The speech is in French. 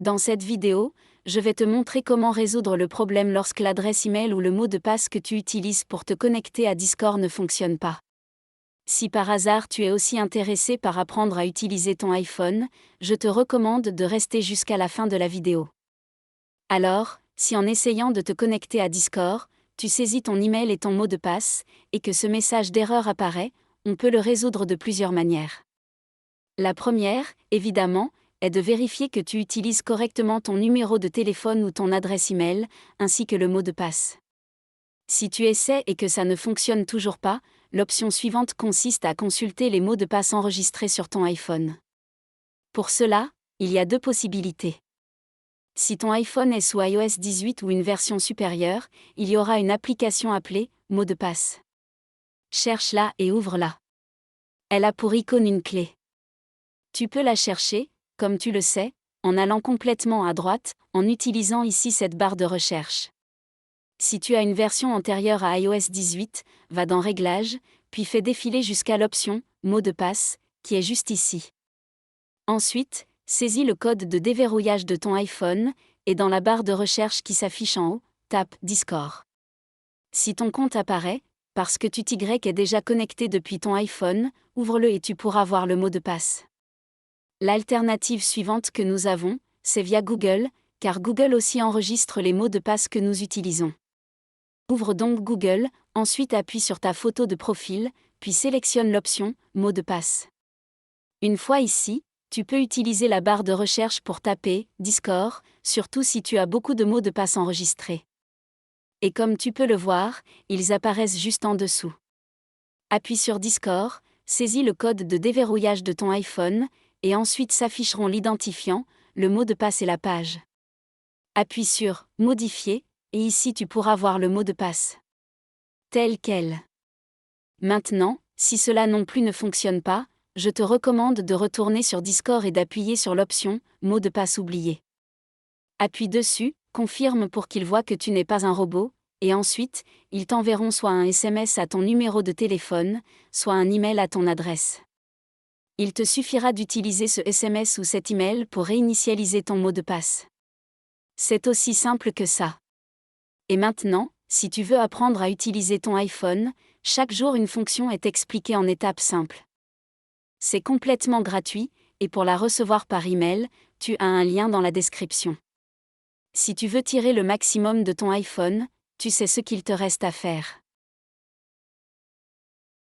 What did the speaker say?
Dans cette vidéo, je vais te montrer comment résoudre le problème lorsque l'adresse email ou le mot de passe que tu utilises pour te connecter à Discord ne fonctionne pas. Si par hasard tu es aussi intéressé par apprendre à utiliser ton iPhone, je te recommande de rester jusqu'à la fin de la vidéo. Alors, si en essayant de te connecter à Discord, tu saisis ton email et ton mot de passe, et que ce message d'erreur apparaît, on peut le résoudre de plusieurs manières. La première, évidemment, est de vérifier que tu utilises correctement ton numéro de téléphone ou ton adresse email, ainsi que le mot de passe. Si tu essaies et que ça ne fonctionne toujours pas, l'option suivante consiste à consulter les mots de passe enregistrés sur ton iPhone. Pour cela, il y a deux possibilités. Si ton iPhone est sous iOS 18 ou une version supérieure, il y aura une application appelée « Mot de passe ». Cherche-la et ouvre-la. Elle a pour icône une clé. Tu peux la chercher, comme tu le sais, en allant complètement à droite, en utilisant ici cette barre de recherche. Si tu as une version antérieure à iOS 18, va dans Réglages, puis fais défiler jusqu'à l'option « Mot de passe », qui est juste ici. Ensuite, saisis le code de déverrouillage de ton iPhone, et dans la barre de recherche qui s'affiche en haut, tape « Discord ». Si ton compte apparaît, parce que tu est déjà connecté depuis ton iPhone, ouvre-le et tu pourras voir le mot de passe. L'alternative suivante que nous avons, c'est via Google, car Google aussi enregistre les mots de passe que nous utilisons. Ouvre donc Google, ensuite appuie sur ta photo de profil, puis sélectionne l'option « Mot de passe ». Une fois ici, tu peux utiliser la barre de recherche pour taper « Discord », surtout si tu as beaucoup de mots de passe enregistrés. Et comme tu peux le voir, ils apparaissent juste en dessous. Appuie sur Discord, saisis le code de déverrouillage de ton iPhone, et ensuite s'afficheront l'identifiant, le mot de passe et la page. Appuie sur « Modifier » et ici tu pourras voir le mot de passe. Tel quel. Maintenant, si cela non plus ne fonctionne pas, je te recommande de retourner sur Discord et d'appuyer sur l'option « Mot de passe oublié ». Appuie dessus, confirme pour qu'ils voient que tu n'es pas un robot, et ensuite, ils t'enverront soit un SMS à ton numéro de téléphone, soit un email à ton adresse. Il te suffira d'utiliser ce SMS ou cet email pour réinitialiser ton mot de passe. C'est aussi simple que ça. Et maintenant, si tu veux apprendre à utiliser ton iPhone, chaque jour une fonction est expliquée en étapes simples. C'est complètement gratuit, et pour la recevoir par email, tu as un lien dans la description. Si tu veux tirer le maximum de ton iPhone, tu sais ce qu'il te reste à faire.